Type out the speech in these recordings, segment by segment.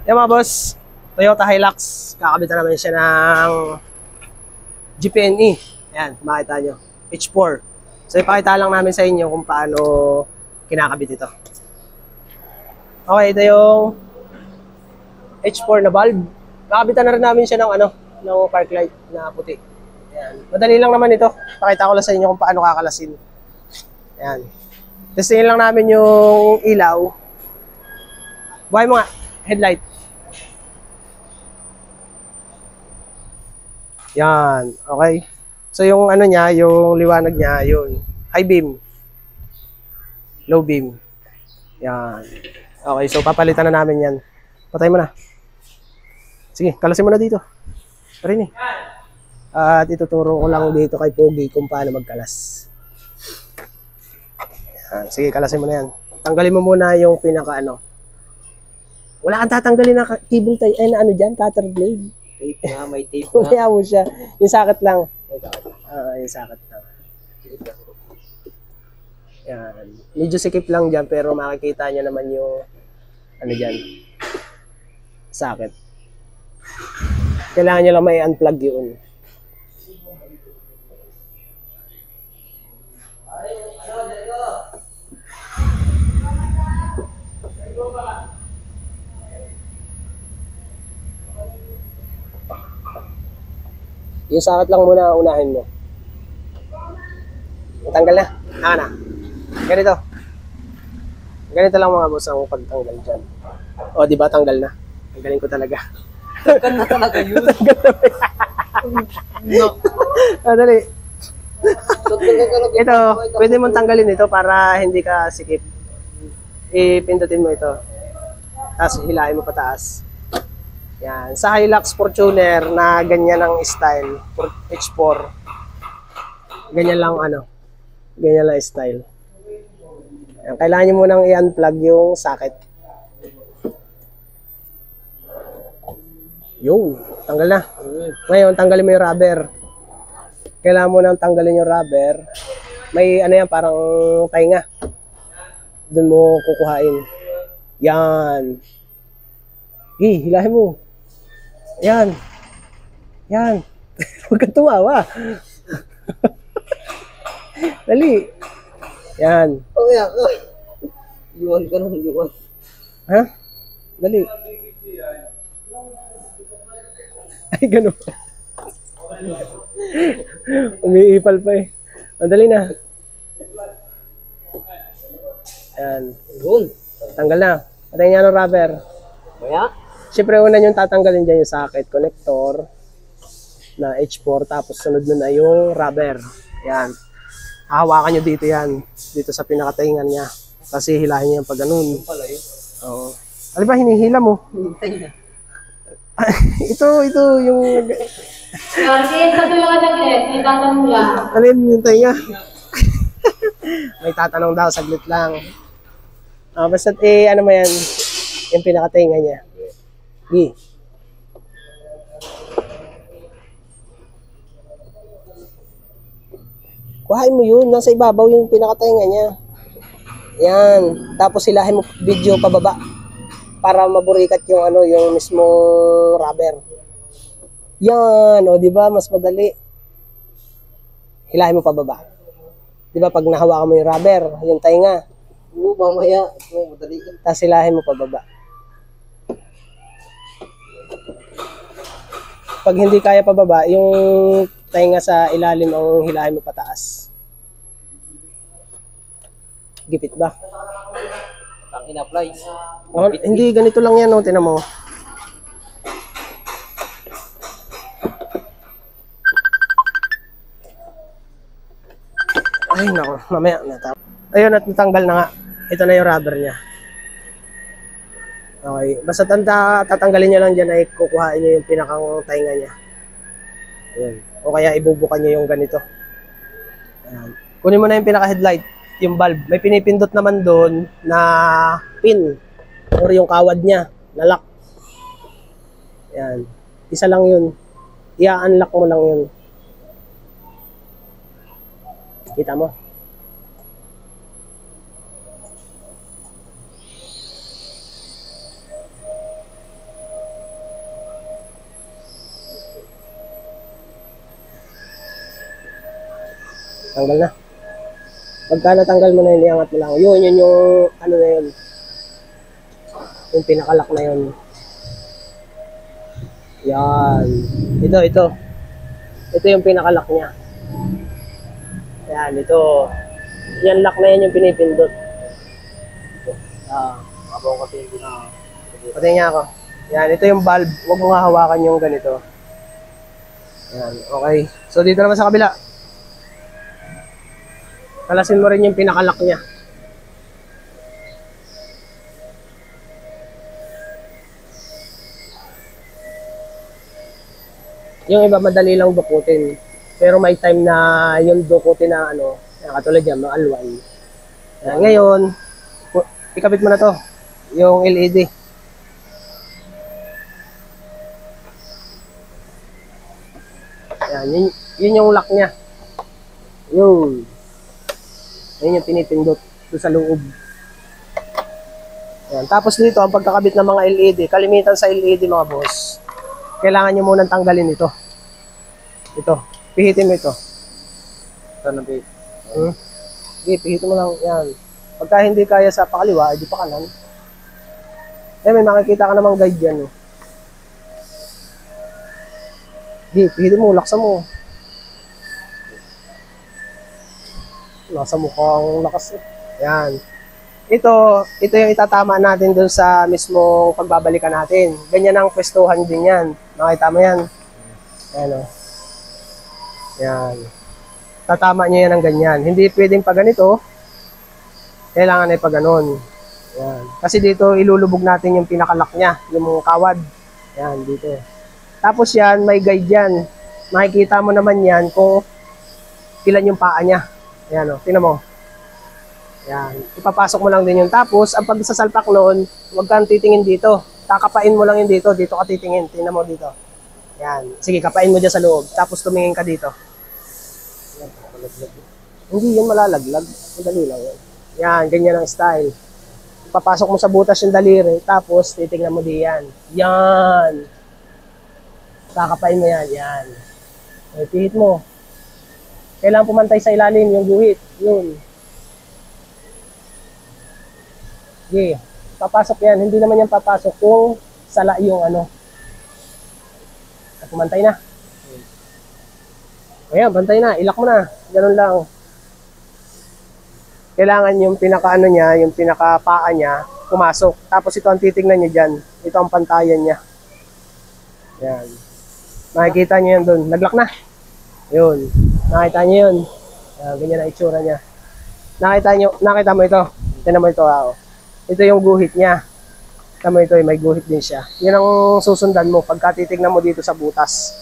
Yan mga boss, Toyota Hilux. Kakabitan naman siya ng GPNE. Ayan, makita nyo. H4. So ipakita lang namin sa inyo kung paano kinakabit ito. Okay, ito yung H4 na valve. Kakabitan na rin namin siya ng ng park light na puti. Ayan. Madali lang naman ito. Pakita ko lang sa inyo kung paano kakalasin. Ayan. Testingin lang namin yung ilaw. Buhay mo nga, headlight. Yan, okay. So yung niya, yung liwanag niya, yun. High beam. Low beam. Yan. Okay, so papalitan na namin yan. Patay mo na. Sige, kalasin mo na dito. Parin eh. At ituturo ko lang dito kay Pogi kung paano magkalas. Yan. Sige, kalasin mo na yan. Tanggalin mo muna yung pinaka Wala kang tatanggalin na cable tie. Ay, na dyan, cutter blade. Tape na, may tape na. Kaya mo siya. Yung sakit lang. Yung sakit lang. Yan. Medyo sikip lang dyan, pero makikita niya naman yung dyan. Sakit. Kailangan niya lang may unplug yun. Yung sakit lang muna unahin mo. Tanggal na. Na. Ganito. Ganito lang mga boss ang pagtanggal dyan. O, di ba tanggal na? Tanggalin ko talaga. Tanggal na talaga yun. No. Dali. Ito, pwede mong tanggalin ito para hindi ka sikip. Ipindutin mo ito. Tapos hilahin mo pataas. Yan. Sa Hilux Fortuner na ganyan ang style, H4. Ganyan lang ganyan lang style. Yan. Kailangan nyo munang i-unplug yung socket. Yo, tanggal na. Ngayon, tanggalin mo yung rubber. Kailangan mo nang tanggalin yung rubber. May yan, parang tainga. Doon mo kukuhain. Yan. Hilahin mo. Yan. Yan. Huwag kang tumawa. Dali. Yan. Oh, yeah. Iwan ka nang iwan. Ha? Dali. Ay, gano'n. Umiipal pa eh. Madali na. Yan. Yun. Tanggal na. Patayin niya ng rubber. Kaya? Siyempre, una yung tatanggalin dyan yung socket connector na H4. Tapos sunod na yung rubber. Yan. Hahawakan nyo dito yan. Dito sa pinakataingan niya. Kasi hilahin niya yung pag ganun. Yung pala yun. Oo. Alam ba, hinihila mo? ito yung... Kasi sabi mo ka saglit, may tatanong lang. Alin yung tainga? May tatanong daw, saglit lang. Basta mo yan, yung pinakatainga niya. Kuhain mo yun, nasa ibabaw yung pinakatainga niya. Yan, tapos hilahin mo video pababa para maburikat yung yung mismong rubber. Yan, o di ba mas madali. Hilahin mo pababa. Di ba pag nahawakan mo yung rubber, yung tainga. Oo, mamaya. Oo, madali. Tapos hilahin mo pababa. Pag hindi kaya pababa, yung tainga sa ilalim ang hilahin mo pataas. Gipit ba? Ang in-apply. Oh, hindi, ganito lang yan, tinan mo. Ay, nako, mamaya natapos. Ayun, at natanggal na nga. Ito na yung rubber niya. Okay, basta tatanggalin niya lang dyan ay kukuhain niyo yung pinakang tainga niya. Ayan. O kaya ibubukan niyo yung ganito. Ayan. Kunin mo na yung pinaka-headlight, yung bulb. May pinipindot naman doon na pin or yung kawad niya na lock. Ayan. Isa lang yun. I-unlock mo lang yun. Kita mo? Tanggal na. Pagka natanggal mo na yun, iangat mo lang. Yun yung, ano na yun. Yung pinakalak na yun. Yan. Ito. Ito yung pinakalak niya. Yan, ito. Yan lock na yan yung pinipindot. Habang kasi hindi na. Pati niya ako. Yan, ito yung valve. Huwag mo hawakan yung ganito. Yan, okay. So, dito naman sa kabila. Kalasin mo rin yung pinakalak niya. Yung iba madali lang dukutin. Pero may time na yung dukutin na ano, katulad yan, mga alwan. Ngayon, ikabit mo na to, yung LED. Yan, yun yung lock niya. Yun. Yun yung pinipindot doon sa loob. Yan. Tapos dito, ang pagkakabit ng mga LED, kalimitan sa LED mga boss, kailangan nyo munang tanggalin ito. Ito. Pihitin mo ito. Sana ba? Okay, pihitin mo lang. Yan. Pagka hindi kaya sa pakaliwa, di pa kanan. May makikita ka namang guide yan. Okay, pihitin mo. Laksa mo. Nasa mukhang lakas. Yan. Ito yung itatama natin dun sa mismong pagbabalikan natin. Ganyan ang pwestuhan din yan. Makita mo yan. Ayan o. Yan. Tatama niya yan ng ganyan. Hindi pwedeng pa ganito. Kailangan ay pa ganon. Yan. Kasi dito ilulubog natin yung pinakalak niya. Yung kawad. Yan, dito. Tapos yan, may guide yan. Makikita mo naman yan kung ilan yung paa niya. Ayan o. Tingnan mo. Yan. Ipapasok mo lang din yun. Tapos, ang pagsasalpak noon, huwag kang titingin dito. Kakapain mo lang yun dito. Dito ka titingin. Tingnan mo dito. Yan. Sige, kapain mo dyan sa loob. Tapos, tumingin ka dito. Yan. Hindi yun malalaglag. Madali lang yun. Yan. Ganyan ang style. Ipapasok mo sa butas yung daliri. Tapos, titingnan mo diyan. Yan. Kakapain mo yan. Yan. Pihit mo. Kailangan pumantay sa ilalim yung guhit. Yun. Okay, papasok yan. Hindi naman yan papasok kung sala yung ano. Pumantay na. Ayan, pantay na. Ilak mo na. Ganun lang. Kailangan yung pinaka-ano niya, yung pinaka-paa niya, pumasok. Tapos ito ang titignan niyo dyan. Ito ang pantayan niya. Ayan. Makikita niyo yan dun. Naglock na. Yun. Nakita niyo yun. Ayan, ganyan ang itsura niya. Nakita mo ito. Tignan mo ito. Ito yung guhit niya. Tama ito, may guhit din siya. Yan ang susundan mo pagka titignan mo dito sa butas.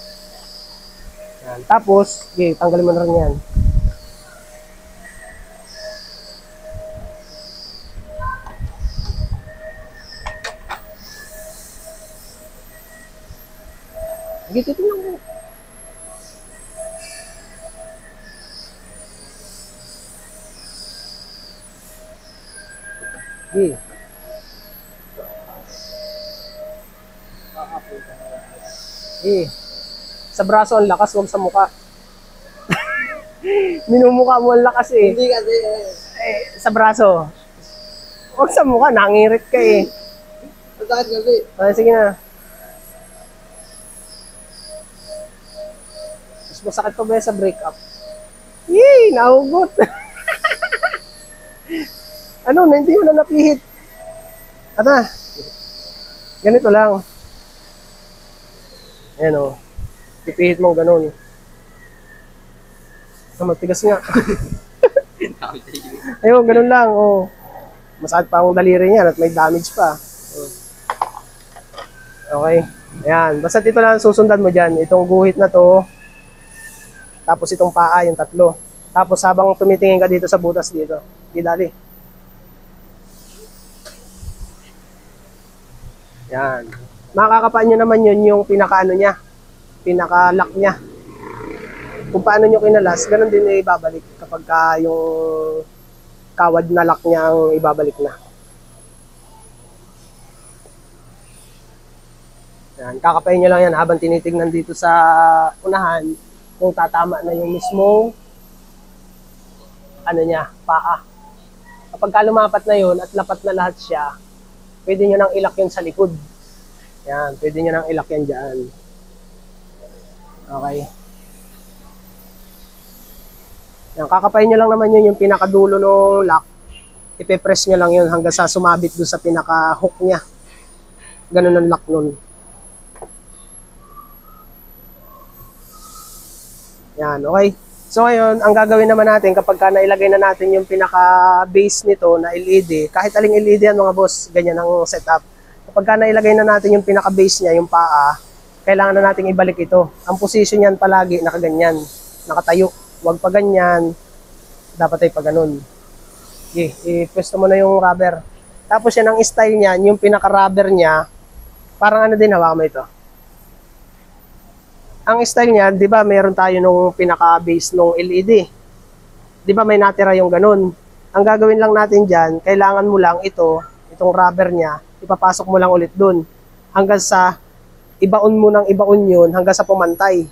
Yan. Tapos, okay, tanggalin mo na rin yan. Sige, titignan mo. Okay. Sa braso ang lakas, huwag sa mukha. Minumukha mo ang lakas eh. Hindi kasi. Sa braso. Huwag sa mukha, nangirit ka eh. Masakit kasi. Sige na. Mas masakit pa ba sa breakup? Yay! Nahugot! Ano, hindi mo na napihit. Ata, ganito lang. Ayan o. Pipihit mo ganun. Matigas nga. Ayun, ganun lang. Oh. Masakit pa ang daliri niya at may damage pa. Okay. Ayan. Basta ito lang susundan mo dyan. Itong guhit na to. Tapos itong paa, yung tatlo. Tapos habang tumitingin ka dito sa butas dito. Dali. Yan. Makakapaan nyo naman yun yung pinaka-ano niya. Pinaka-lock niya. Kung paano nyo kinalas, ganun din ibabalik kapag yung kawad na lock niya ang ibabalik na. Yan. Kakapain nyo lang yan habang tinitignan dito sa unahan kung tatama na yung mismong ano niya, paa. Kapag ka lumapat na yun at lapat na lahat siya, pwede nyo nang ilak yun sa likod. Yan, pwede nyo nang ilak yan dyan. Okay. Yan, kakapain nyo lang naman yun yung pinakadulo ng lock. Ipe-press nyo lang yun hanggang sa sumabit doon sa pinaka-hook niya. Ganun ang lock nun. Yan, okay. So ngayon, ang gagawin naman natin kapag ka nailagay na natin yung pinaka-base nito na LED, kahit aling LED yan mga boss, ganyan ang setup. Kapag ka nailagay na natin yung pinaka-base niya, yung paa, kailangan na natin ibalik ito. Ang position niyan palagi, nakaganyan, nakatayo. Huwag pa ganyan, dapat ay pa ganun. Okay, i-pwesto mo na yung rubber. Tapos yan ang style niyan, yung pinaka-rubber niya, parang ano din, hawakan mo ito. Ang style niyan, 'di ba, meron tayo nung pinaka-base nung LED. 'Di ba may natira yung ganun. Ang gagawin lang natin diyan, kailangan mo lang itong rubber niya, ipapasok mo lang ulit doon hanggang sa ibaon mo nang ibaon 'yun hanggang sa pumantay.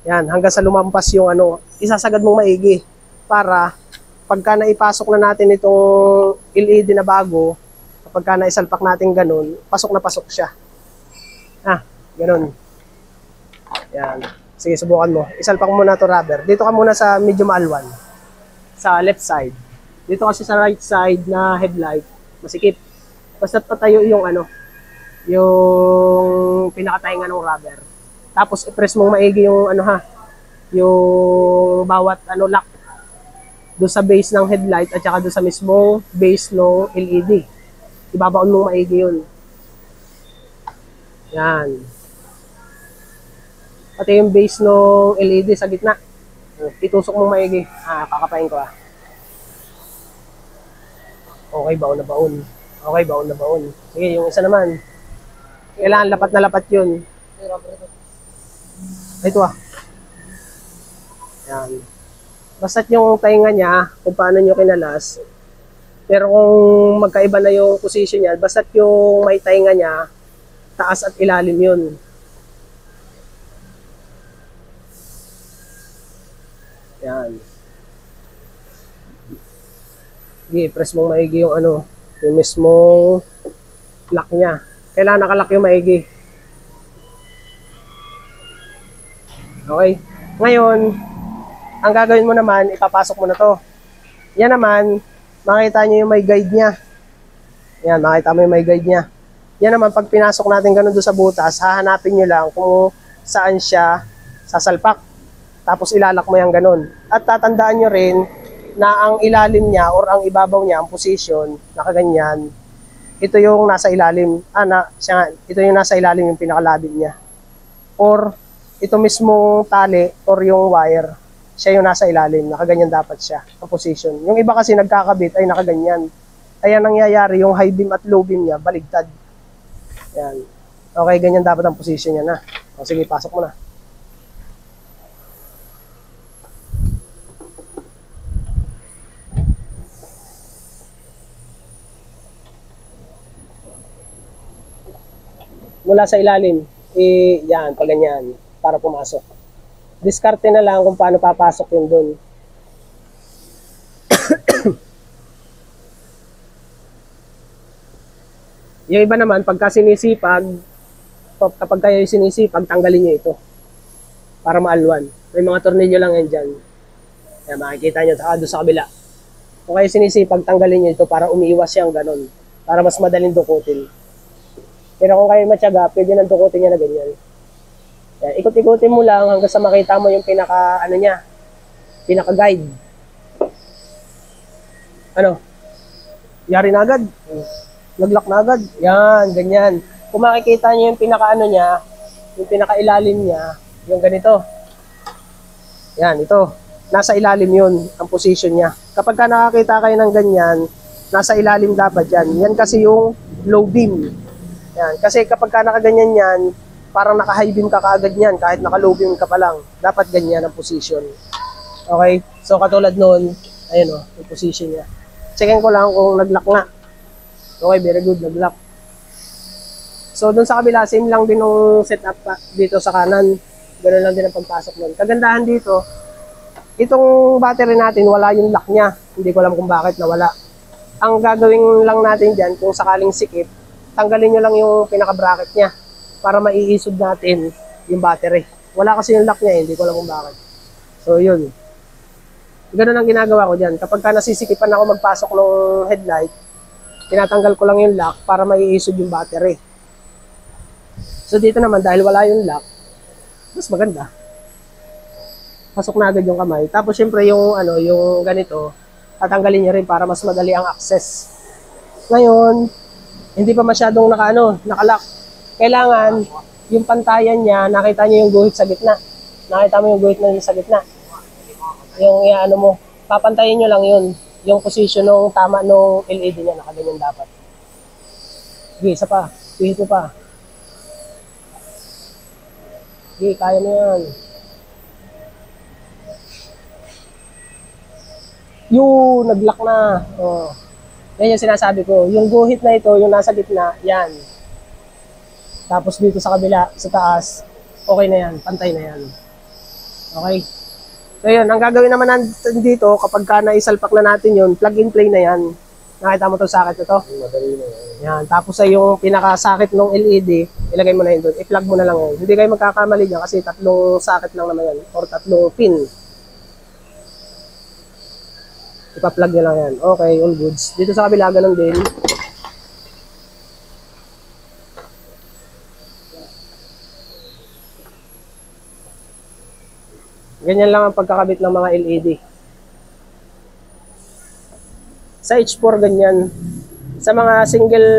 Yan, hanggang sa lumampas yung ano, isasagad mong maigi para pagka naipasok na natin itong LED na bago, kapag ka naisalpak natin ganun, pasok na pasok siya. Ganun. Yan. Sige, subukan mo. Isalpak mo na to rubber. Dito ka muna sa medyo maalwan. Sa left side. Dito kasi sa right side na headlight, masikip. Basta patayo yung ano, yung pinakatainga ng rubber. Tapos i-press mong maigi yung ano ha, yung bawat ano lock doon sa base ng headlight at saka doon sa mismong base ng LED. Ibabaon mong maigi yun. Yan. Pati yung base ng LED sa gitna. Itusok mong maigi. Kakapain ko Okay, baon na baon. Okay, baon na baon. Sige, yung isa naman. Kailangan lapat na lapat yun. Ito Yan. Basta't yung tainga niya, kung paano nyo kinalas. Pero kung magkaiba na yung position niya, basta't yung may tainga niya, taas at ilalim yun. Yan. Sige, press mong maigi yung ano, yung mismong lock niya. Kailangan nakalock yung maigi. Okay. Ngayon, ang gagawin mo naman, ipapasok mo na to. Yan naman, makita nyo yung may guide niya. Yan, makita mo yung may guide niya. Yan naman, pag pinasok natin ganun doon sa butas, hahanapin nyo lang kung saan siya sasalpak. Tapos ilalak mo yung ganun. At tatandaan nyo rin na ang ilalim niya or ang ibabaw niya, ang position, nakaganyan, ito yung nasa ilalim. Ito yung nasa ilalim yung pinakalabit niya. Or ito mismong tali or yung wire, siya yung nasa ilalim. Nakaganyan dapat siya, ang position. Yung iba kasi nagkakabit ay nakaganyan. Kaya nangyayari yung high beam at low beam niya, baligtad. Yan. Okay, ganyan dapat ang position niya na. O sige, pasok mo na. Mula sa ilalim, yan, pag ganyan, para pumasok. Diskarte na lang kung paano papasok yun doon. Yung iba naman, pagka sinisipag, kapag kayo sinisipag, tanggalin nyo ito. Para maalwan. May mga tornilyo lang yan dyan. Yan, makikita nyo, doon sa kabila. Kung kayo sinisipag, tanggalin nyo ito para umiiwas siyang ganun. Para mas madaling dukutin. Pero kung kayo matyaga, pwede nang dukutin niya na ganyan. Yan, ikot-ikutin mo lang hanggang sa makita mo yung pinaka-guide. Ano? Yari na agad. Nag-lock na agad. Yan, ganyan. Kung makikita niyo yung niya, yung pinaka-ilalim niya, yung ganito. Yan, ito. Nasa ilalim yun, ang position niya. Kapag ka nakakita kayo ng ganyan, nasa ilalim dapat yan. Yan kasi yung low beam. Yan, kasi kapag ka nakaganyan yan, parang naka-high beam ka kaagad yan, kahit naka-low beam ka pa lang. Dapat ganyan ang position. Okay? So, katulad nun, ayun yung position niya. Checkin ko lang kung nag-lock nga. Okay, very good, nag-lock. So, dun sa kabila, same lang din yung setup dito sa kanan. Ganoon lang din ang pagpasok nun. Kagandahan dito, Itong battery natin, wala yung lock niya. Hindi ko alam kung bakit nawala. Ang gagawin lang natin dyan, kung sakaling sikip, tanggalin nyo lang yung pinaka-bracket niya para maiisod natin yung battery. Wala kasi yung lock niya, hindi ko alam kung bakit. So, yun. Ganun ang ginagawa ko dyan. Kapag ka nasisikipan ako magpasok ng headlight, tinatanggal ko lang yung lock para maiisod yung battery. So, dito naman, dahil wala yung lock, mas maganda. Pasok na agad yung kamay. Tapos, syempre, yung ganito, tatanggalin niya rin para mas madali ang access. Ngayon, hindi pa masyadong nakalock. Kailangan, yung pantayan niya, nakita niyo yung guhit sa gitna. Nakita mo yung guhit na sa gitna. Yung mo, papantayin nyo lang yun. Yung position ng tama ng LED niya, nakaganyan dapat. Sige, isa pa. Pihit mo pa. Sige, kaya mo yan. Yung nag-lock na. Oh. Yan yung sinasabi ko. Yung guhit na ito, yung nasa gitna, yan. Tapos dito sa kabila, sa taas, okay na yan. Pantay na yan. Okay? So yun, ang gagawin naman natin dito, kapag ka naisalpak na natin yun, plug and play na yan. Nakita mo itong socket ito? Madali na yan. Yan. Tapos ay yung pinaka-socket ng LED, ilagay mo na yun doon. I-plug mo na lang yun. Hindi kayo magkakamali dyan kasi tatlong socket lang naman yan. Or tatlong pin. Ipa-plug nyo lang yan. Okay, all goods. Dito sa kabila, ganun din. Ganyan lang ang pagkakabit ng mga LED. Sa H4 ganyan. Sa mga single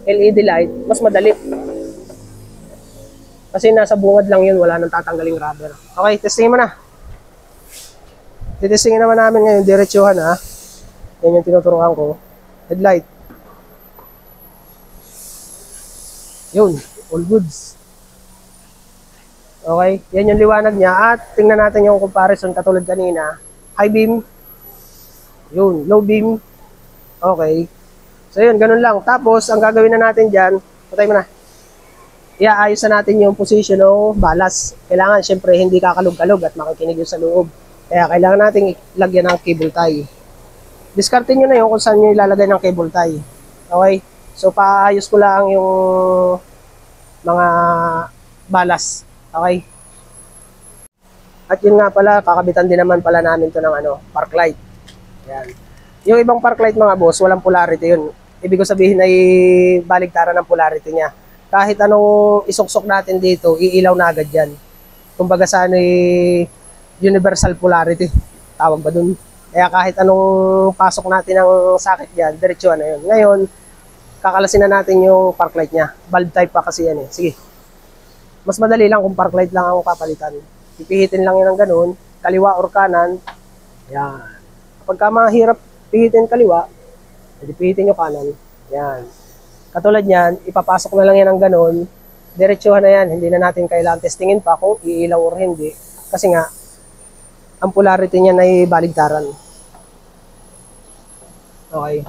LED light, mas madali. Kasi nasa bungad lang yun, wala nang tatanggaling rubber. Okay, testingin mo na. Titestingin naman namin ngayon, diretsuhan ha. Yan yung tinuturuan ko. Headlight. Yun, all goods. Okay, yan yung liwanag niya. At tingnan natin yung comparison katulad kanina. High beam. Yun, low beam. Okay. So yun, ganun lang. Tapos, ang gagawin na natin dyan, patay mo na. Iaayos na natin yung position ng balas. Kailangan, syempre, hindi kakalog-kalog at makikinig yung sa loob. Kaya kailangan natin ilagyan ng cable tie. Discardin nyo na yun kung saan nyo ilalagay ng cable tie. Okay? So, paayos ko lang yung mga balas. Okay? At yun nga pala, kakabitan din naman pala namin to ng park light. Yan. Yung ibang park light mga boss, walang polarity yun. Ibig ko sabihin ay baligtaran ng polarity niya. Kahit anong isuksok natin dito, iilaw na agad yan. Kumbaga sa universal polarity. Tawag ba dun? Kaya kahit anong pasok natin ng socket dyan, diretsuhan na yun. Ngayon, kakalasin na natin yung park light niya. Bulb type pa kasi yan eh. Sige. Mas madali lang kung park light lang ang papalitan. Pipihitin lang yun ng ganun, kaliwa or kanan. Yan. Kapag ka mahirap pihitin kaliwa, hindi pihitin nyo kanan. Yan. Katulad yan, ipapasok na lang yan ng ganun, diretsuhan na yan. Hindi na natin kailangan testingin pa kung iilaw or hindi. Kasi nga, ang polarity niya ay baligtaran. Okay.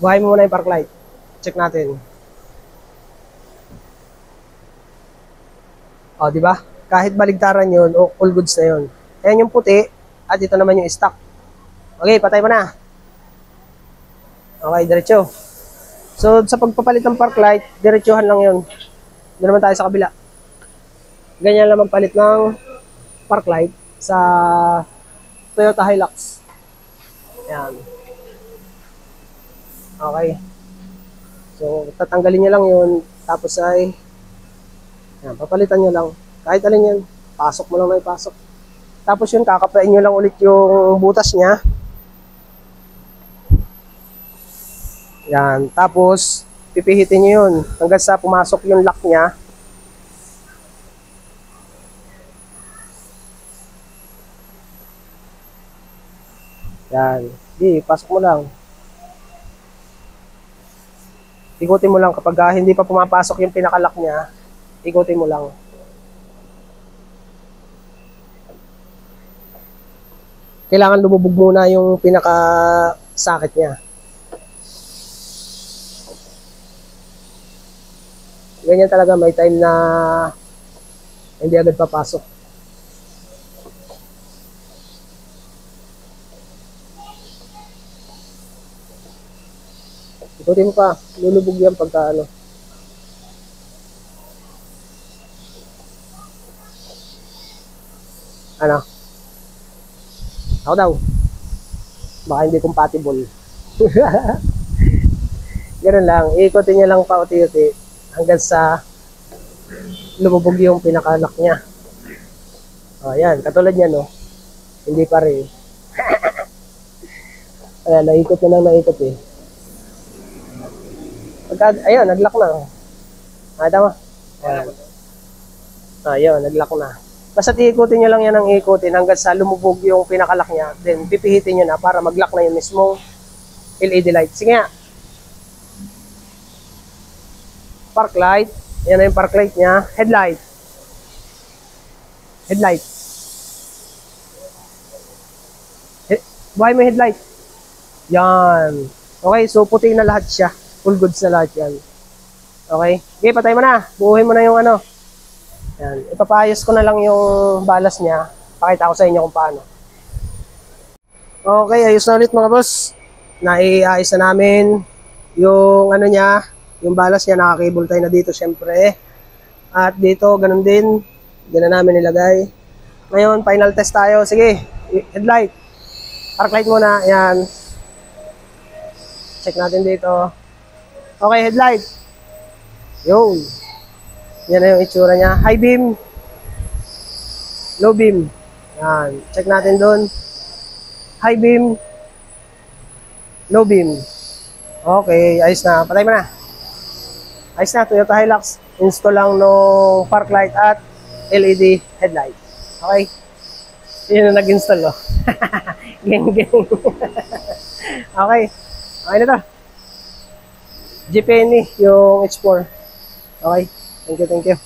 Buhayin mo muna yung park light. Check natin. O, di ba? Kahit baligtaran yun, all goods na yun. Ayan yung puti, at ito naman yung stock. Okay, patay mo na. Okay, diretso. So, sa pagpapalit ng park light, diretsuhan lang yun. Doon naman tayo sa kabila. Ganyan lang magpalit ng park light sa Toyota Hilux. Ayan. Okay. So, tatanggalin nyo lang yun. Tapos ay yan, papalitan nyo lang. Kahit alin yan, pasok mo lang na ipasok. Tapos yun, kakapain nyo lang ulit yung butas niya. Yan, tapos pipihitin nyo yun hanggang sa pumasok yung lock niya. Yan, di, pasok mo lang. Ikutin mo lang kapag hindi pa pumapasok yung pinaka-lock niya. Ikutin mo lang. Kailangan lumubog muna yung pinaka-socket niya. Ganyan talaga, may time na hindi agad papasok. Ikutin mo pa. Lulubog yan pagka ano. Ano? Ako daw. Baka hindi compatible. Ganun lang. Ikutin niya lang pa uti-uti hanggang sa lumubog yung pinaka-lock niya. O, yan. Katulad niya, no? Hindi pa rin. Ayan, naikot na lang naikot eh. Ayun, nag-lock na. Tama. Ayan. Ayun, nag-lock na. Basta iikutin nyo lang yan ng ikutin hanggang sa lumubog yung pinaka-lock niya. Then, pipihitin nyo na para mag-lock na yung mismong LED light. Sige nga. Park light. Yan na yung park light niya. Headlight. Headlight. Buhay mo yung headlight. Yan. Okay, so puti na lahat siya. Full goods na lahat yan. Okay? Okay, patay mo na. Buuhin mo na yung ano. Yan. Ipapayos ko na lang yung balas niya. Pakita ko sa inyo kung paano. Okay, ayos na ulit mga boss. Naiayos na namin yung ano niya, yung balas niya. Naka-cable tie na dito syempre. At dito, ganun din. Diyan na namin nilagay. Ngayon, final test tayo. Sige, headlight. Park light muna. Yan. Check natin dito. Okay, headlight. Yun. Yan na yung itsura niya. High beam. Low beam. Yan. Check natin doon. High beam. Low beam. Okay, ayos na. Patay mo na. Ayos na. Toyota Hilux. Install lang no park light at LED headlight. Okay. Yun na nag-install, oh. Geng, geng. Okay. Okay na to. GPNE, yung H4. Okay. Thank you, thank you.